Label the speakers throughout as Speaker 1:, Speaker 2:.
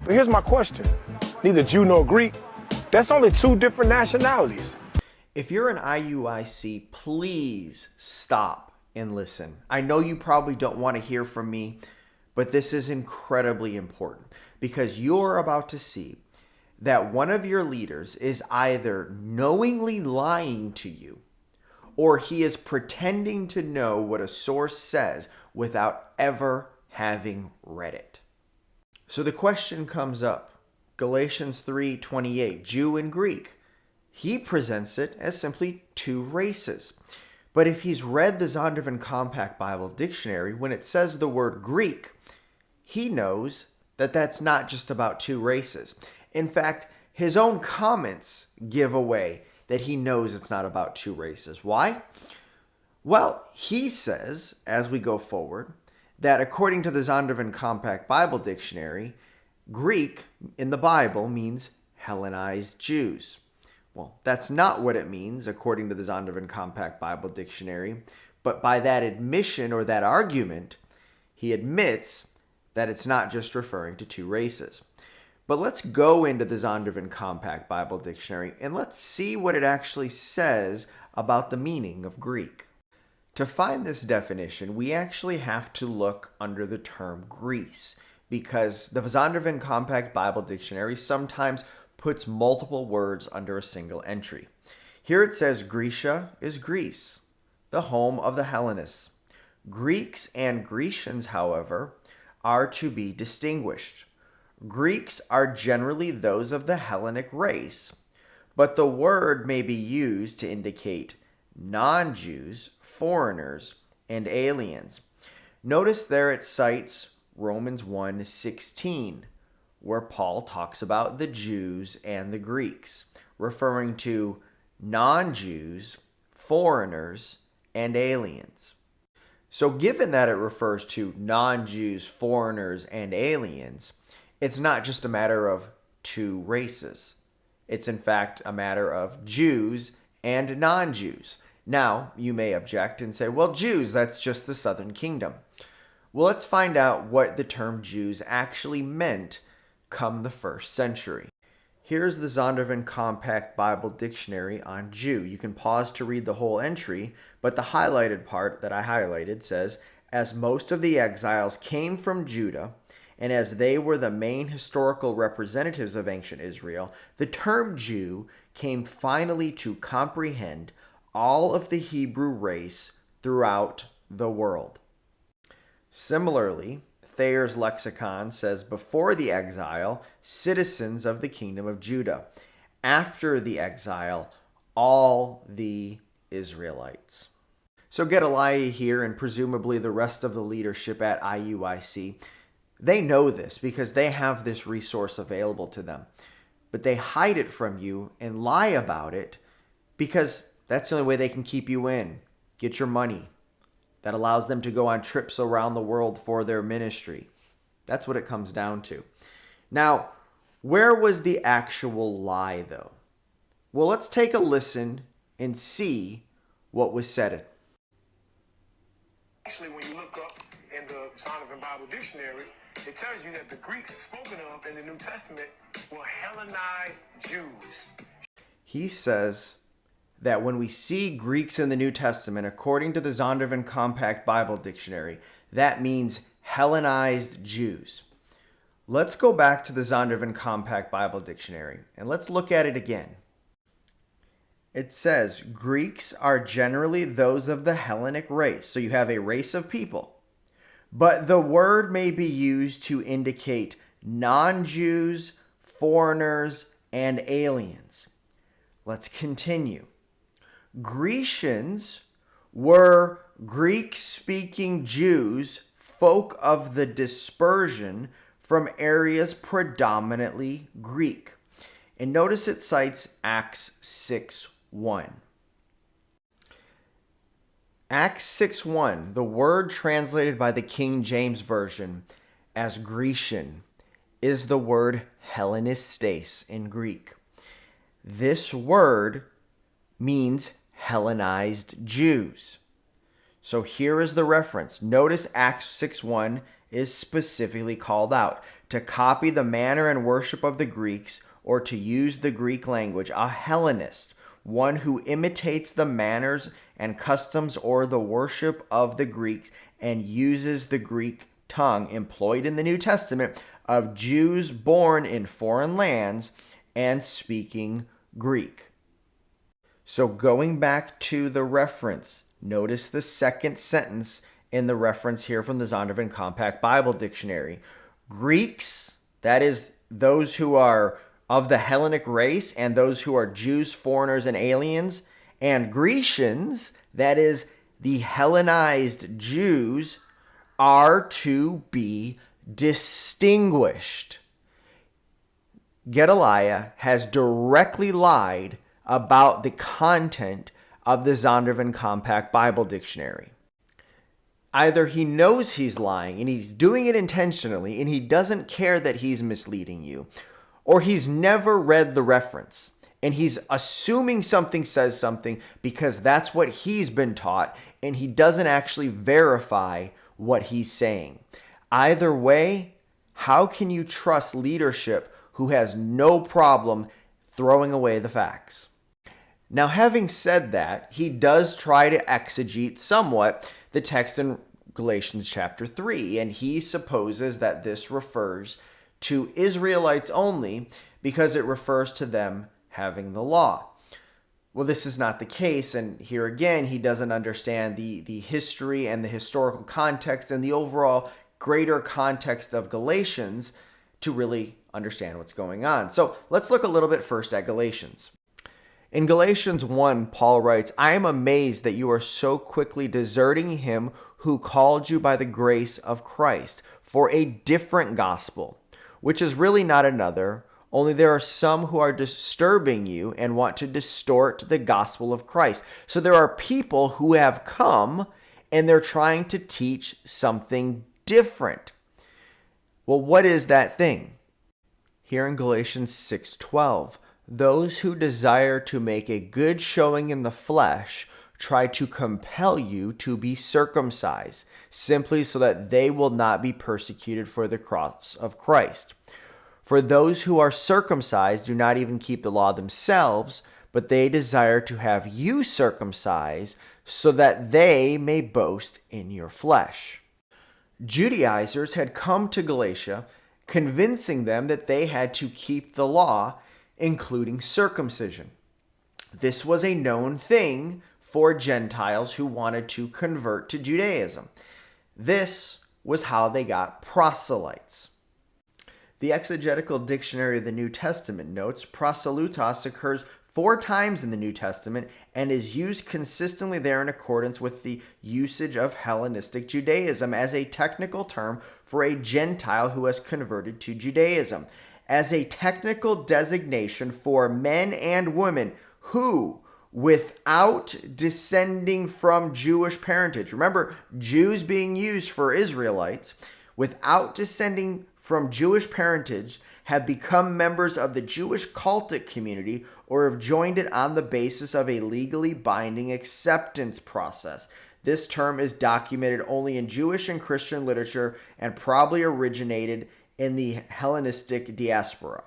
Speaker 1: But here's my question. Neither Jew nor Greek, that's only two different nationalities.
Speaker 2: If you're an IUIC, please stop and listen. I know you probably don't want to hear from me, but this is incredibly important because you're about to see that one of your leaders is either knowingly lying to you or he is pretending to know what a source says without ever having read it. So the question comes up, Galatians 3:28, Jew and Greek. He presents it as simply two races. But if he's read the Zondervan Compact Bible Dictionary, when it says the word Greek, he knows that that's not just about two races. In fact, his own comments give away that he knows it's not about two races. Why? Well, he says, as we go forward, that according to the Zondervan Compact Bible Dictionary, Greek in the Bible means Hellenized Jews. Well, that's not what it means according to the Zondervan Compact Bible Dictionary, but by that admission or that argument, he admits that it's not just referring to two races. But let's go into the Zondervan Compact Bible Dictionary and let's see what it actually says about the meaning of Greek. To find this definition, we actually have to look under the term Greece, because the Zondervan Compact Bible Dictionary sometimes puts multiple words under a single entry. Here it says Grecia is Greece, the home of the Hellenists. Greeks and Grecians, however, are to be distinguished. Greeks are generally those of the Hellenic race, but the word may be used to indicate non-Jews, foreigners, and aliens. Notice there it cites Romans 1:16, where Paul talks about the Jews and the Greeks, referring to non-Jews, foreigners, and aliens. So given that it refers to non-Jews, foreigners, and aliens, it's not just a matter of two races. It's in fact a matter of Jews and non-Jews. Now, you may object and say, well, Jews, that's just the Southern Kingdom. Well, let's find out what the term Jews actually meant come the first century. Here's the Zondervan Compact Bible Dictionary on Jew. You can pause to read the whole entry, but the highlighted part that I highlighted says, as most of the exiles came from Judah, and as they were the main historical representatives of ancient Israel, the term Jew came finally to comprehend all of the Hebrew race throughout the world. Similarly, Thayer's lexicon says before the exile, citizens of the kingdom of Judah. After the exile, all the Israelites. So Gedaliah here and presumably the rest of the leadership at IUIC, they know this because they have this resource available to them. But they hide it from you and lie about it because that's the only way they can keep you in, get your money. That allows them to go on trips around the world for their ministry. That's what it comes down to. Now, where was the actual lie, though? Well, let's take a listen and see what was said.
Speaker 1: Actually, when you look up in the Zondervan Bible Dictionary, it tells you that the Greeks spoken of in the New Testament were Hellenized Jews.
Speaker 2: He says that when we see Greeks in the New Testament, according to the Zondervan Compact Bible Dictionary, that means Hellenized Jews. Let's go back to the Zondervan Compact Bible Dictionary and let's look at it again. It says Greeks are generally those of the Hellenic race. So you have a race of people. But the word may be used to indicate non-Jews, foreigners, and aliens. Let's continue. Grecians were Greek-speaking Jews, folk of the dispersion from areas predominantly Greek. And notice it cites Acts 6:1. Acts 6:1, the word translated by the King James Version as Grecian, is the word Hellenistes in Greek. This word means Hellenized Jews. So here is the reference. Notice Acts 6:1 is specifically called out. To copy the manner and worship of the Greeks, or to use the Greek language, a Hellenist, one who imitates the manners and customs or the worship of the Greeks and uses the Greek tongue employed in the New Testament of Jews born in foreign lands and speaking Greek. So going back to the reference, notice the second sentence in the reference here from the Zondervan Compact Bible Dictionary. Greeks, that is those who are of the Hellenic race and those who are Jews, foreigners, and aliens, and Grecians, that is the Hellenized Jews, are to be distinguished. Gedaliah has directly lied about the content of the Zondervan Compact Bible Dictionary. Either he knows he's lying and he's doing it intentionally and he doesn't care that he's misleading you, or he's never read the reference and he's assuming something says something because that's what he's been taught and he doesn't actually verify what he's saying. Either way, how can you trust leadership who has no problem throwing away the facts? Now, having said that, he does try to exegete somewhat the text in Galatians chapter 3, and he supposes that this refers to Israelites only because it refers to them having the law. Well, this is not the case, and here again, he doesn't understand the history and the historical context and the overall greater context of Galatians to really understand what's going on. So let's look a little bit first at Galatians. In Galatians 1, Paul writes, "I am amazed that you are so quickly deserting him who called you by the grace of Christ for a different gospel, which is really not another, only there are some who are disturbing you and want to distort the gospel of Christ." So there are people who have come and they're trying to teach something different. Well, what is that thing? Here in Galatians 6:12, those who desire to make a good showing in the flesh try to compel you to be circumcised, simply so that they will not be persecuted for the cross of Christ. For those who are circumcised do not even keep the law themselves, but they desire to have you circumcised so that they may boast in your flesh. Judaizers had come to Galatia, convincing them that they had to keep the law, including circumcision. This was a known thing for Gentiles who wanted to convert to Judaism. This was how they got proselytes. The Exegetical Dictionary of the New Testament notes proselytos occurs 4 times in the New Testament and is used consistently there in accordance with the usage of Hellenistic Judaism as a technical term for a Gentile who has converted to Judaism, as a technical designation for men and women who, without descending from Jewish parentage, remember, Jews being used for Israelites, without descending from Jewish parentage, have become members of the Jewish cultic community or have joined it on the basis of a legally binding acceptance process. This term is documented only in Jewish and Christian literature and probably originated in the Hellenistic diaspora.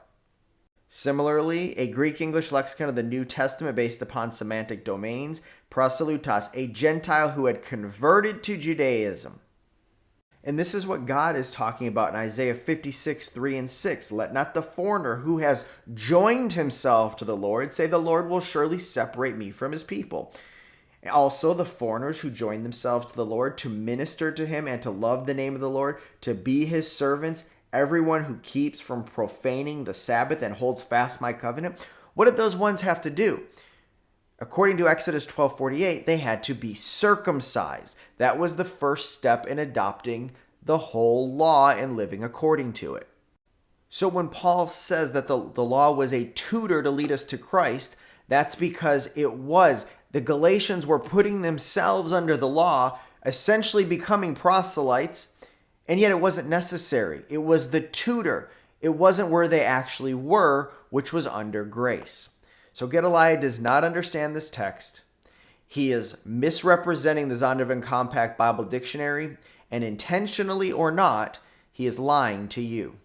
Speaker 2: Similarly, a Greek-English lexicon of the New Testament based upon semantic domains, proselytos, a Gentile who had converted to Judaism. And this is what God is talking about in Isaiah 56:3-6. Let not the foreigner who has joined himself to the Lord say, the Lord will surely separate me from his people. Also, the foreigners who join themselves to the Lord to minister to him and to love the name of the Lord, to be his servants, everyone who keeps from profaning the Sabbath and holds fast my covenant. What did those ones have to do? According to Exodus 12:48, they had to be circumcised. That was the first step in adopting the whole law and living according to it. So when Paul says that the law was a tutor to lead us to Christ, that's because it was. The Galatians were putting themselves under the law, essentially becoming proselytes, and yet it wasn't necessary. It was the tutor. It wasn't where they actually were, which was under grace. So Gedaliah does not understand this text. He is misrepresenting the Zondervan Compact Bible Dictionary, And intentionally or not, he is lying to you.